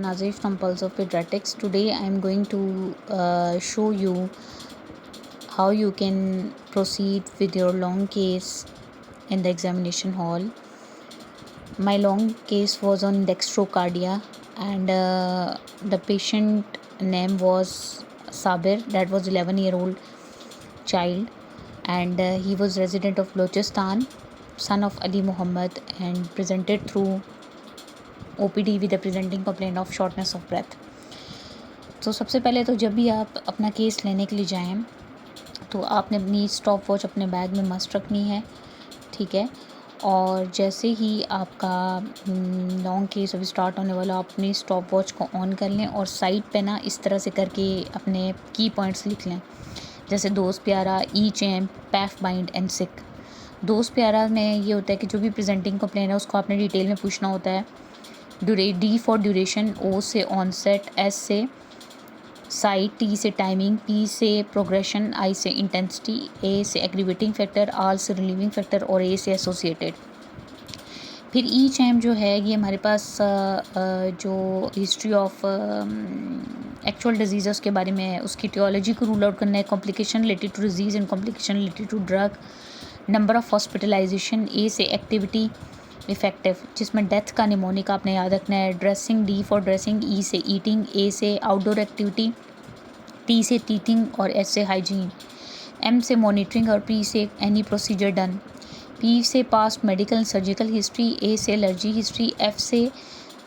Nazif from Pulse of Pediatrics. Today I am going to show you how you can proceed with your long case in the examination hall. My long case was on dextrocardia and the patient name was Sabir. That was 11-year-old child, and he was resident of Balochistan, son of Ali Muhammad, and presented through OPD with a presenting complaint of shortness of breath. तो सबसे पहले तो जब भी आप अपना case लेने के लिए जाएं तो आपने अपनी स्टॉप वॉच अपने बैग में मस्ट रखनी है, ठीक है। और जैसे ही आपका लॉन्ग केस अभी स्टार्ट होने वाला, आप अपनी स्टॉप वॉच को ऑन कर लें और साइड पे ना इस तरह से करके अपने की पॉइंट्स लिख लें, जैसे दोस्त प्यारा, ई चैम्प, पैफ बाइंड एंड सिक। दोस्त प्यारा में ये होता है कि जो भी प्रेजेंटिंग कंप्लेन है उसको आपने डिटेल में पूछना होता है। डी फॉर ड्यूरेशन, ओ से ऑनसेट, एस से साइट, टी से टाइमिंग, पी से प्रोग्रेशन, आई से इंटेंसिटी, ए से एग्रीवेटिंग फैक्टर, आर से रिलीविंग फैक्टर और ए से एसोसिएटेड। फिर ई चैम जो है ये हमारे पास जो हिस्ट्री ऑफ एक्चुअल डिजीज़ उसके बारे में है, उसकी टियोलॉजी को रूल आउट करना है, complication related to disease and complication related to drug, number of hospitalization, A से एक्टिविटी इफेक्टिव जिसमें डेथ का निमोनिक आपने याद रखना है, dressing, D for dressing, E से ईटिंग, ए से आउटडोर एक्टिविटी, टी से टीथिंग और एस से हाइजीन, एम से मॉनिटरिंग और पी से एनी प्रोसीजर डन, पी से past medical and surgical history, A से एलर्जी हिस्ट्री, एफ से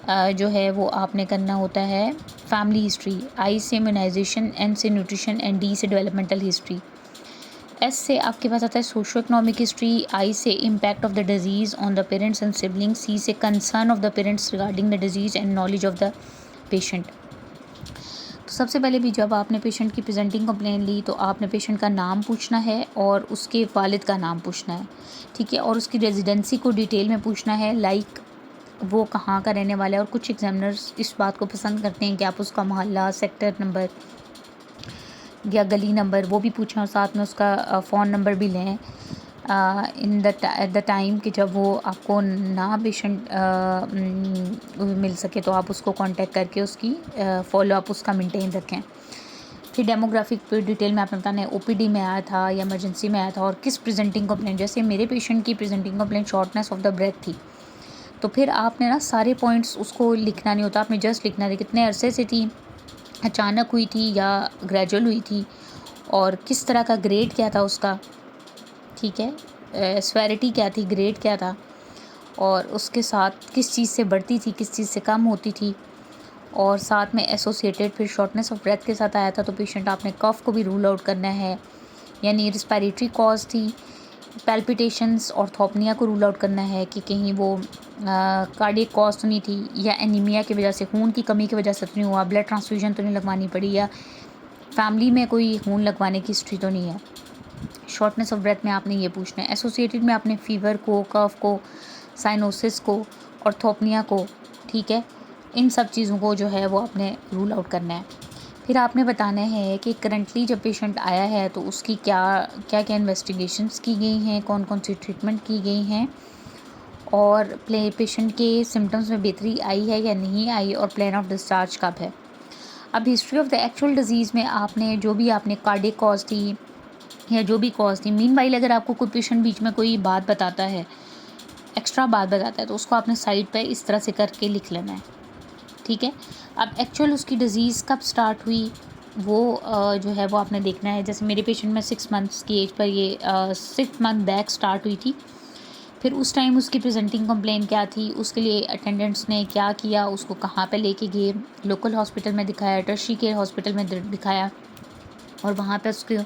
जो है वो आपने करना होता है फैमिली हिस्ट्री, आई से इम्यूनाइजेशन, एन से न्यूट्रिशन एंड डी से डेवलपमेंटल हिस्ट्री। एस से आपके पास आता है सोशो इकोनॉमिक हिस्ट्री, आई से impact of the disease on the parents and siblings, C से concern of the parents regarding the disease and knowledge of the patient. तो सबसे पहले भी जब आपने पेशेंट की प्रेजेंटिंग कंप्लेन ली तो आपने पेशेंट का नाम पूछना है और उसके वालिद का नाम पूछना है, ठीक है, और उसकी रेजिडेंसी को डिटेल में पूछना है, लाइक वो कहाँ का रहने वाला है। और कुछ एग्जामिनर्स इस बात को पसंद करते हैं कि आप उसका मोहल्ला, सेक्टर नंबर या गली नंबर वो भी पूछें और साथ में उसका फ़ोन नंबर भी लें एट द टाइम कि जब वो आपको ना पेशेंट मिल सके तो आप उसको कांटेक्ट करके उसकी फॉलो अप उसका मेंटेन रखें। फिर डेमोग्राफिक पे डिटेल में आपने बताना है ओपीडी में आया था या इमरजेंसी में आया था और किस प्रेजेंटिंग कंप्लेंट। जैसे मेरे पेशेंट की presenting complaint shortness of the breath थी, तो फिर आपने ना सारे पॉइंट्स उसको लिखना नहीं होता, आपने जस्ट लिखना था कितने अरसे से थी, अचानक हुई थी या ग्रेजुअल हुई थी, और किस तरह का ग्रेड क्या था उसका, ठीक है, स्वेरिटी क्या थी, ग्रेड क्या था, और उसके साथ किस चीज़ से बढ़ती थी, किस चीज़ से कम होती थी, और साथ में एसोसिएटेड। फिर शॉर्टनेस ऑफ ब्रेथ के साथ आया था तो पेशेंट आपने कफ को भी रूल आउट करना है, यानी रिस्पायरेटरी कॉज थी, पैल्पिटेशंस और थॉपनिया को रूल आउट करना है कि कहीं वो कार्डियक कॉज तो नहीं थी या एनीमिया की वजह से, खून की कमी की वजह से तो नहीं हुआ, ब्लड ट्रांसफ्यूजन तो नहीं लगवानी पड़ी, या फैमिली में कोई खून लगवाने की हिस्ट्री तो नहीं है। शॉर्टनेस ऑफ ब्रेथ में आपने ये पूछना है। एसोसिएटेड में आपने फीवर को, कफ को, साइनोसिस को और थोपनिया को, ठीक है, इन सब चीज़ों को जो है वो आपने रूल आउट करना है। फिर आपने बताना है कि करंटली जब पेशेंट आया है तो उसकी क्या क्या इन्वेस्टिगेशंस की गई हैं, कौन कौन सी ट्रीटमेंट की गई हैं, और पेशेंट के सिम्टम्स में बेहतरी आई है या नहीं आई, और प्लान ऑफ डिस्चार्ज कब है। अब history of the actual disease में आपने जो भी आपने कार्डियक कॉज थी या जो भी कॉज थी, मीनवाइल अगर आपको कोई पेशेंट बीच में कोई बात बताता है, एक्स्ट्रा बात बताता है, तो उसको आपने साइड पे इस तरह से करके लिख लेना है, ठीक है। अब एक्चुअल उसकी डिज़ीज़ कब स्टार्ट हुई वो जो है वो आपने देखना है। जैसे मेरे पेशेंट में 6 मंथ्स की एज पर ये 6 मंथ बैक स्टार्ट हुई थी। फिर उस टाइम उसकी प्रेजेंटिंग कंप्लेन क्या थी, उसके लिए अटेंडेंट्स ने क्या किया, उसको कहाँ पे लेके गए, लोकल हॉस्पिटल में दिखाया, टर्शियरी केयर हॉस्पिटल में दिखाया, और वहाँ पे उसकी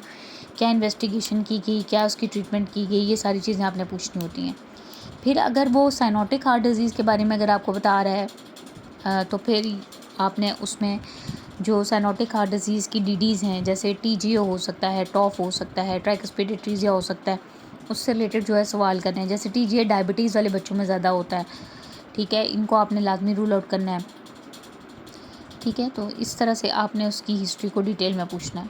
क्या इन्वेस्टिगेशन की गई, क्या उसकी ट्रीटमेंट की गई, ये सारी चीज़ें आपने पूछनी होती हैं। फिर अगर वो साइनोटिक हार्ट डिज़ीज़ के बारे में अगर आपको बता रहा है तो फिर आपने उसमें जो साइनोटिक हार्ट डिज़ीज़ की डीडीज़ हैं, जैसे टीजीओ हो सकता है, टॉफ हो सकता है, ट्राइकस्पिड एट्रीजिया हो सकता है, उससे रिलेटेड जो है सवाल करने हैं। जैसे टीजीए डायबिटीज़ वाले बच्चों में ज़्यादा होता है, ठीक है, इनको आपने लाजमी रूल आउट करना है, ठीक है। तो इस तरह से आपने उसकी हिस्ट्री को डिटेल में पूछना है।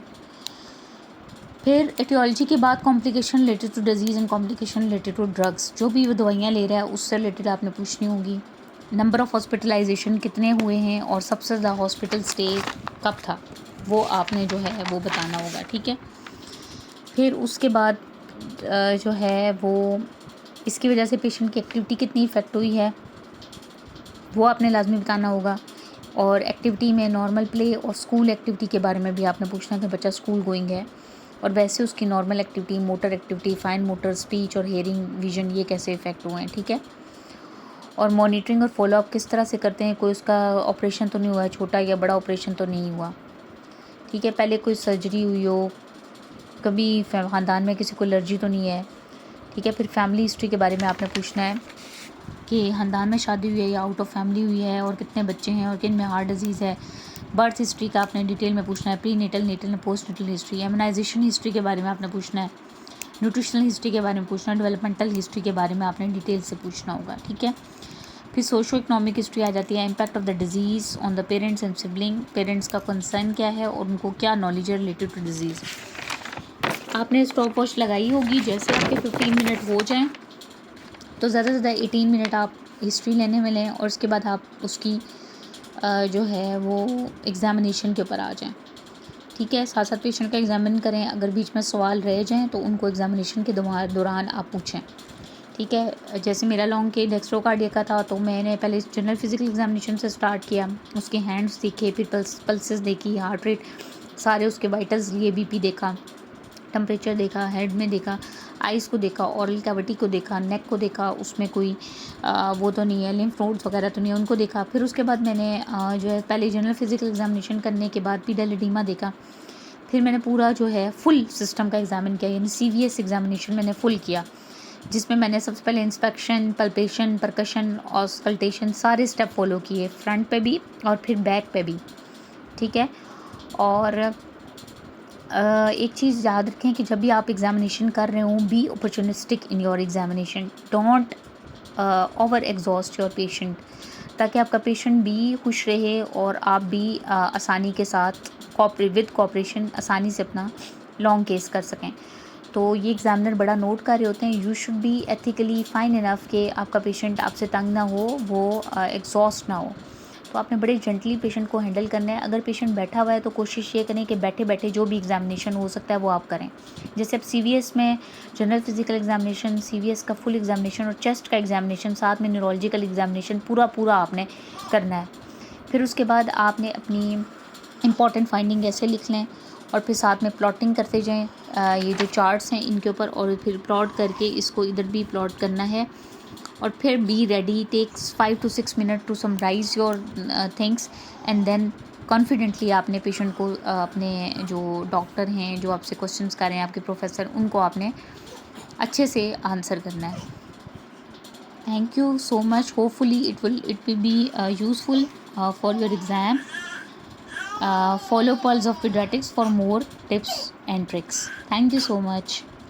फिर एटियोलॉजी के बाद complication related to disease and complication related to drugs, जो भी वो दवाइयाँ ले रहा है उससे रिलेटेड आपने पूछनी होगी। नंबर ऑफ़ हॉस्पिटलाइजेशन कितने हुए हैं और सबसे ज़्यादा हॉस्पिटल स्टे कब था, वो आपने जो है वो बताना होगा, ठीक है। फिर उसके बाद जो है वो इसकी वजह से पेशेंट की एक्टिविटी कितनी इफ़ेक्ट हुई है वो आपने लाजमी बताना होगा। और एक्टिविटी में नॉर्मल प्ले और स्कूल एक्टिविटी के बारे में भी आपने पूछना है कि बच्चा स्कूल गोइंग है, और वैसे उसकी normal activity, motor activity, fine motor, speech और हेयरिंग, विजन, ये कैसे इफ़ेक्ट हुए हैं, ठीक है। और मॉनिटरिंग और फॉलोअप किस तरह से करते हैं, कोई उसका ऑपरेशन तो नहीं हुआ है, छोटा या बड़ा ऑपरेशन तो नहीं हुआ, ठीक है। पहले कोई सर्जरी हुई हो, कभी ख़ानदान में किसी को एलर्जी तो नहीं है, ठीक है। फिर फैमिली हिस्ट्री के बारे में आपने पूछना है कि ख़ानदान में शादी हुई है या आउट ऑफ फैमिली हुई है, और कितने बच्चे हैं और किन में हार्ट डिजीज़ है। बर्थ हिस्ट्री का आपने डिटेल में पूछना है, prenatal, natal, postnatal history, immunization history के बारे में आपने पूछना है, न्यूट्रिशनल हिस्ट्री के बारे में पूछना है, डेवलपमेंटल हिस्ट्री के बारे में आपने डिटेल से पूछना होगा, ठीक है। फिर सोशो इकनॉमिक हिस्ट्री आ जाती है, impact of the disease on the parents and sibling, parents का कंसर्न क्या है और उनको क्या नॉलेज है रिलेटेड टू डिजीज़। आपने स्टॉप वॉच लगाई होगी, जैसे आपके 15 मिनट हो जाएं तो ज़्यादा से ज़्यादा 18 मिनट आप हिस्ट्री लेने में लें, और उसके बाद आप उसकी जो है वो एग्ज़ामिनेशन के ऊपर आ जाएं, ठीक है। साथ साथ पेशेंट का एग्ज़ामिन करें, अगर बीच में सवाल रह जाएं तो उनको एग्ज़ामिनेशन के दौरान आप पूछें, ठीक है। जैसे मेरा लॉन्ग के डेक्स्ट्रोकार्डिया का था, तो मैंने पहले जनरल फिजिकल एग्ज़ामिनेशन से स्टार्ट किया, उसके हैंड्स देखे, फिर पल्सेस देखी, हार्ट रेट सारे उसके वाइटल्स लिए, बीपी देखा, टेम्परेचर देखा, हेड में देखा, आइज़ को देखा, ऑरल कैविटी को देखा, नेक को देखा, उसमें कोई वो तो नहीं है, लिम्फ नोड्स वगैरह तो नहीं है, उनको देखा। फिर उसके बाद मैंने जो है पहले जनरल फिजिकल एग्ज़ामिनेशन करने के बाद पीडल एडिमा देखा। फिर मैंने पूरा जो है फुल सिस्टम का एग्ज़ामिन किया, यानी CVS एग्ज़ामिनेशन मैंने फुल किया, जिसमें मैंने सबसे पहले इंस्पेक्शन, पल्पेशन, परकशन, ऑस्कल्टेशन सारे स्टेप फॉलो किए, फ्रंट पे भी और फिर बैक पे भी, ठीक है। और एक चीज़ याद रखें कि जब भी आप एग्ज़ामिनेशन कर रहे हों, be opportunistic in your examination, don't over exhaust your patient, ताकि आपका पेशेंट भी खुश रहे और आप भी आसानी के साथ विद कोऑपरेशन आसानी से अपना लॉन्ग केस कर सकें। तो ये एग्ज़ामिनर बड़ा नोट कर रहे होते हैं, you should be ethically fine enough कि आपका पेशेंट आपसे तंग ना हो, वो एग्जॉस्ट ना हो। तो आपने बड़े जेंटली पेशेंट को हैंडल करना है। अगर पेशेंट बैठा हुआ है तो कोशिश ये करें कि बैठे बैठे जो भी एग्ज़ामिनेशन हो सकता है वो आप करें। जैसे अब CVS में जनरल फिजिकल एग्ज़ामिनेशन, CVS का फुल एग्ज़ामिनेशन और चेस्ट का एग्ज़ामिनेशन, साथ में न्यूरोलॉजिकल एग्ज़ामिनेशन पूरा आपने करना है। फिर उसके बाद आपने अपनी इम्पॉर्टेंट फाइंडिंग ऐसे लिख लें और फिर साथ में प्लॉटिंग करते जाएँ, ये जो चार्ट्स हैं इनके ऊपर, और फिर प्लॉट करके इसको इधर भी प्लॉट करना है। और फिर be ready, takes 5 to 6 minute to summarize your things, and then confidently आपने पेशेंट को अपने जो डॉक्टर हैं जो आपसे क्वेश्चंस कर रहे हैं, आपके प्रोफेसर, उनको आपने अच्छे से आंसर करना है। Thank you so much, hopefully it will be useful for your exam. Follow Pulse of Pediatrics for more tips and tricks. Thank you so much.